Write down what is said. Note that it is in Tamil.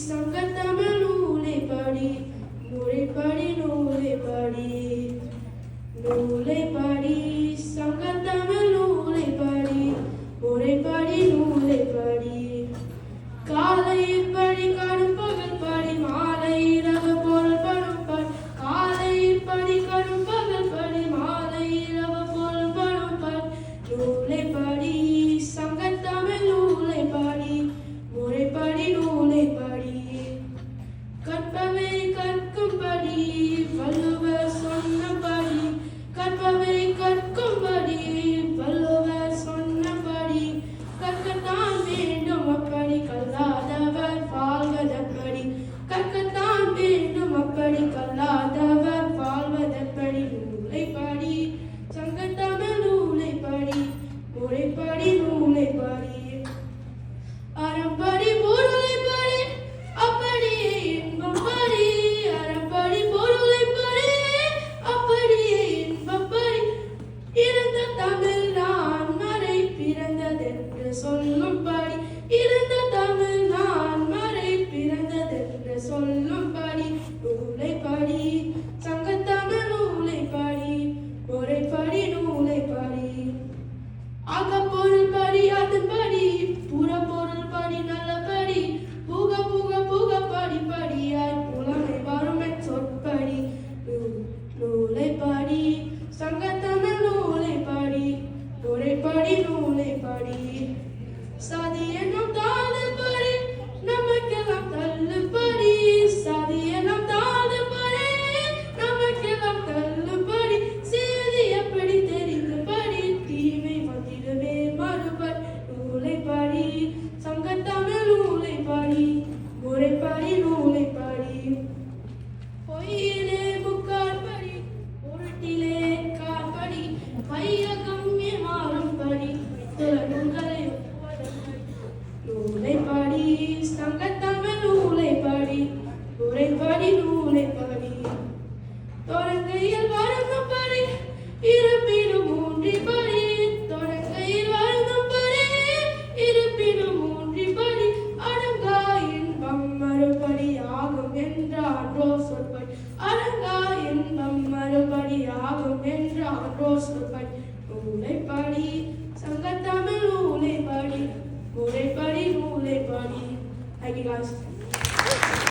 சங்கத்தமிழ் நூலை படி முறைப்படி நூலை படி நூலை படி சங்கத்தமிழ் நூலை படி முறைப்படி நூலை படி காலையில் படி கடும் பகல் படி மாலை இரவு பொருள் படும் படி காலையில் படி கடும் பகல் படி மாலை இரவு பொருள் படும் படி நூலை படி சங்கத்தமிழ் நூலை படி முறைப்படி நூலை படி கற்பவை கற்கும்படி வள்ளுவர் சொன்னபடி கற்பவை கற்கும்படி வள்ளுவர் சொன்னபடி கற்கத்தான் வேண்டும் அப்படி கல்லாதவர் வாழ்வதப்படி கற்கத்தான் வேண்டும் அப்படி கல்லாதவர் வாழ்வதப்படி நூலை படி சங்கத்தமிழ் நூலை படி முறைப்படி நூலை படி அறம்படி பொருளை படி அப்படியே இன்பம் படி அறம்படி பொருளை படி அப்படியே இன்பம் படி இருந்த தமிழ் நான் மறை பிறந்ததென்று சொல்லும் படி இருந்த தமிழ் நான் மறை பிறந்ததென்று சொல்லும் படி நூலை படி சங்கத்தமிழ் நூலை படி முறைப்படி நூலை படி அகப்பொருள் படி அதன்படி புறப்பொருள் படி நல்லபடி புக புக புக படி படியாய் புலமை வறுமை சொற்படி நூலை படி சங்கத்தமிழ் நூலை படி முறைப்படி நூலை படி சாதி என்னும் தாது படி நமக்கெல்லாம் தள்ளுபடி சாதி என்னும் தாது படி நமக்கெல்லாம் தள்ளுபடி செய்தி எப்படி தெரிந்து படி தீமை வந்திடுவே மறுபடி நூலை படி சங்கத்தமிழ் நூலை படி முறைப்படி நூலை படி பொய்யிலே முக்கால் படி பொருட்டிலே கால் படி வையகம் மாறும் படி நூல்களை நூலை படி சங்கத்தமிழ் நூலை படி முறைப்படி நூலை படி தொடங்கையில் வருந்தும் படி இருப்பினும் மூன்றி படி தொடங்கையில் வருந்தும் படி இருப்பினும் மூன்றி படி அடங்கா இன்பம் மறுபடி ஆகும் என்றான்றோ சொற்படி அடங்கா இன்பம் மறுபடி ஆகும் என்றான்றோ சொற்படி நூலை படி சங்கத்தமிழ் நூலை படி முறைப்படி நூலை படி. Thank you guys.